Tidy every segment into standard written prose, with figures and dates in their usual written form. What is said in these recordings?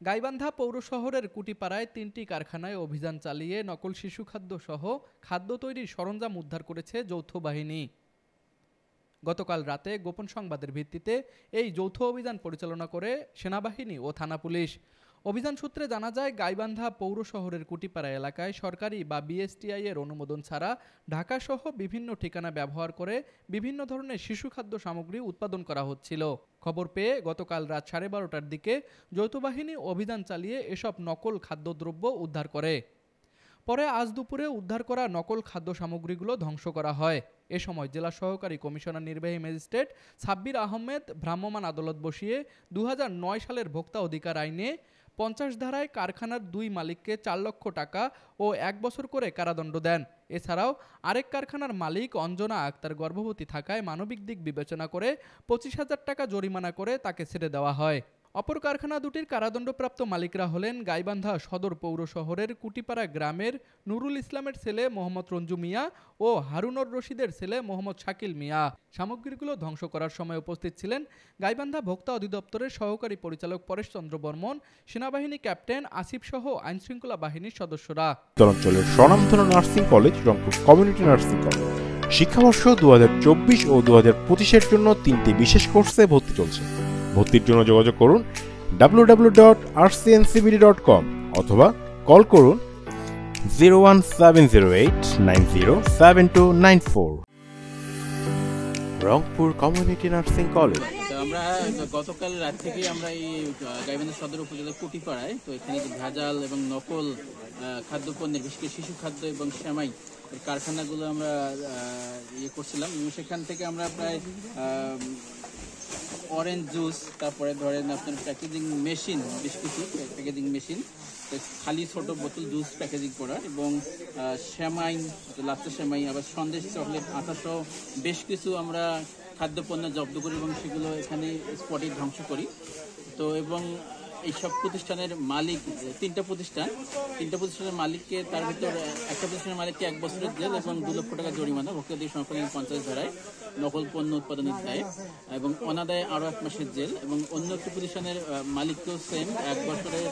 গাইবান্ধা পৌর শহরের কুটিপাড়ায় ৩টি কারখানায় অভিযান চালিয়ে নকল শিশুখাদ্য সহ খাদ্য তৈরির সরঞ্জাম উদ্ধার করেছে যৌথ বাহিনী। গতকাল রাতে গোপন সংবাদের ভিত্তিতে এই যৌথ অভিযান পরিচালনা করে সেনাবাহিনী ও থানা পুলিশ। অভিযান সূত্রে জানা যায়, গাইবান্ধা পৌর শহরের কুটিপাড়া এলাকায় সরকারি বা বিএসটিআই এর অনুমোদন ছাড়া ঢাকাসহ বিভিন্ন ঠিকানা ব্যবহার করে বিভিন্ন ধরনের শিশু খাদ্য সামগ্রী উৎপাদন করা হচ্ছিল। খবর পেয়ে গতকাল রাত 12:30টার দিকে যৌথ বাহিনী অভিযান চালিয়ে এসব নকল খাদ্যদ্রব্য উদ্ধার করে। পরে আজ দুপুরে উদ্ধার করা নকল খাদ্য সামগ্রীগুলো ধ্বংস করা হয়। এ সময় জেলা সহকারী কমিশনার নির্বাহী ম্যাজিস্ট্রেট সাব্বির আহমেদ ভ্রাম্যমাণ আদালত বসিয়ে ২০০৯ সালের ভোক্তা অধিকার আইনে ৫০ ধারায় কারখানার ২ মালিককে ৪ লক্ষ টাকা ও ১ বছর করে কারাদণ্ড দেন। এছাড়াও আরেক কারখানার মালিক অঞ্জনা আক্তার গর্ভবতী থাকায় মানবিক দিক বিবেচনা করে ২৫,০০০ টাকা জরিমানা করে তাকে ছেড়ে দেওয়া হয়। অপর কারখানা দুটির কারাদণ্ডপ্রাপ্ত মালিকরা হলেন গাইবান্ধা সদর পৌর শহরের কুটিপাড়া গ্রামের নুরুল ইসলামের ছেলে মোহাম্মদ রঞ্জু মিয়া ও হারুনর রশিদের ছেলে মোহাম্মদ শাকিল মিয়া। সামগ্রীগুলো ধ্বংস করার সময় উপস্থিত ছিলেন গাইবান্ধা ভোক্তা অধিদপ্তরের সহকারী পরিচালক পরেশ চন্দ্র বর্মন, সেনাবাহিনী ক্যাপ্টেন আসিফ সহ আইনশৃঙ্খলা বাহিনীর সদস্যরা। উত্তরাঞ্চলের স্বনামধন্য nursing college Rangpur community nursing college. শিক্ষাবর্ষ 2024 ও 2025-এর জন্য 3টি বিশেষ কোর্সে ভর্তি চলছে। ভর্তির জন্য যোগাযোগ করুন www.rcncbd.com অথবা কল করুন 01708907294। Rangpur community nursing college. আমরা গতকাল রাত থেকে আমরা এই গাইবান্ধা সদর উপজেলার কুটিপাড়ায়, তো এখানে ভেজাল এবং নকল খাদ্যপণ্যের বিশেষ করে শিশু খাদ্য এবং সেমাই কারখানাগুলো আমরা করছিলাম। সেখান থেকে আমরা প্রায় অরেঞ্জ জুস, তারপরে ধরেন আপনার প্যাকেজিং মেশিন, বেশ কিছু প্যাকেজিং মেশিন, খালি ছোট বোতল জুস প্যাকেজিং করা এবং সেমাই, লাচ্চা সেমাই, আবার সন্দেশ, চকলেট, আটাসহ বেশ কিছু আমরা খাদ্যপণ্য জব্দ করি এবং সেগুলো এখানে স্পটে ধ্বংস করি। তো এবং এইসব প্রতিষ্ঠানের মালিক, তিনটা প্রতিষ্ঠানের মালিককে, তার ভিতর একটা প্রতিষ্ঠানের মালিককে 1 বছরের জেল এবং 2 লক্ষ টাকা জরিমানা, ভোক্তা অধিকার সংরক্ষণ 50 ধারায় নকল পণ্য উৎপাদনের দায়ে, এবং অনাদায়ে আরও 1 মাসের জেল, এবং অন্য একটি প্রতিষ্ঠানের মালিককেও সেম 1 বছরের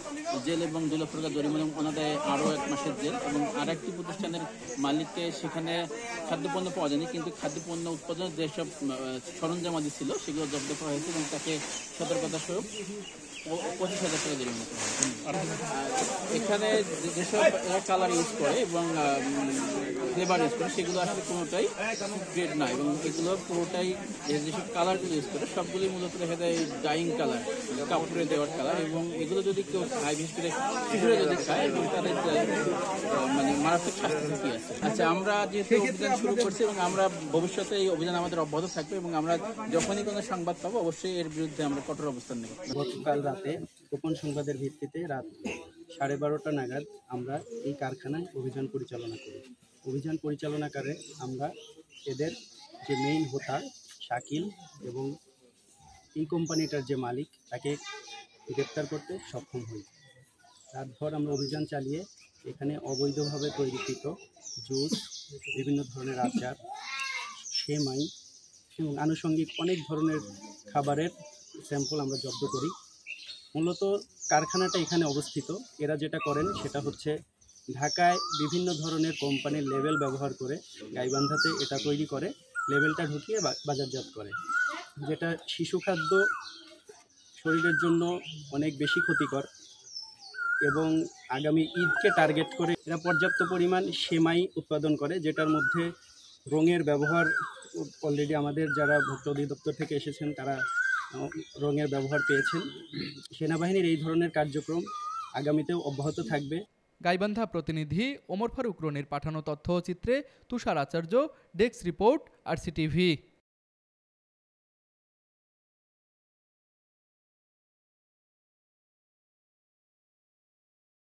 জেল এবং 2 লক্ষ টাকা জরিমানা এবং অনাদায়ে আরও 1 মাসের জেল, এবং আর একটি প্রতিষ্ঠানের মালিককে সেখানে খাদ্যপণ্য পাওয়া যায়নি কিন্তু খাদ্যপণ্য উৎপাদনের যেসব সরঞ্জামাদি ছিল সেগুলো জব্দ করা হয়েছে এবং তাকে সতর্কতা স্বরূপ 25,000 টাকা জরিমানা করা হয়। এখানে যেসব কালার ইউজ করে এবং ফ্লেভার ইউজ করে সেগুলো আসলে কোনোটাই গ্রেড না, এবং এগুলো পুরোটাই যেসব কালারগুলো ইউজ করে সবগুলি মূলত দেখা যায় ডাইং কালার, কাপড়ে দেওয়ার কালার, এবং এগুলো যদি কেউ খায়, বিশেষ করে শিশুরা যদি খায়, এবং তাদের মানে মারাত্মক স্বাস্থ্য ঝুঁকি আছে। আচ্ছা, আমরা যেহেতু অভিযান শুরু করছি এবং আমরা ভবিষ্যতে এই অভিযান আমাদের অব্যাহত থাকবে এবং আমরা যখনই কোনো সংবাদ পাবো অবশ্যই এর বিরুদ্ধে আমরা কঠোর অবস্থান নেব। গতকাল রাতে গোপন সংবাদের ভিত্তিতে রাত 12:30 নাগাদ আমরা এই কারখানায় অভিযান পরিচালনা করি। অভিযান পরিচালনাকারে আমরা এদের যে মেইন হোতা শাকিল এবং এই কোম্পানিটার যে মালিক তাকে গ্রেপ্তার করতে সক্ষম হই। রাতভর আমরা অভিযান চালিয়ে এখানে অবৈধভাবে তৈরিকৃত জুস, বিভিন্ন ধরনের আচার, সেমাই এবং আনুষঙ্গিক অনেক ধরনের খাবারের স্যাম্পল আমরা জব্দ করি। মূলত কারখানাটা এখানে অবস্থিত। এরা যেটা করেন সেটা হচ্ছে ঢাকায় বিভিন্ন ধরনের কোম্পানির লেবেল ব্যবহার করে গাইবান্ধাতে এটা তৈরি করে, লেবেলটা ঢুকিয়ে বাজারজাত করে, যেটা শিশু খাদ্য শরীরের জন্য অনেক বেশি ক্ষতিকর। এবং আগামী ঈদকে টার্গেট করে এরা পর্যাপ্ত পরিমাণ সেমাই উৎপাদন করে, যেটার মধ্যে রঙের ব্যবহার অলরেডি আমাদের যারা ভোক্তা অধিদপ্তর থেকে এসেছেন তারা রঙের ব্যবহার পেয়েছেন। সেনাবাহিনীর এই ধরনের কার্যক্রম আগামীতেও অব্যাহত থাকবে। গাইবান্ধা প্রতিনিধি ওমর ফারুক রনির পাঠানো তথ্যচিত্রে তুষার আচার্য, ডেস্ক রিপোর্ট, RCTV।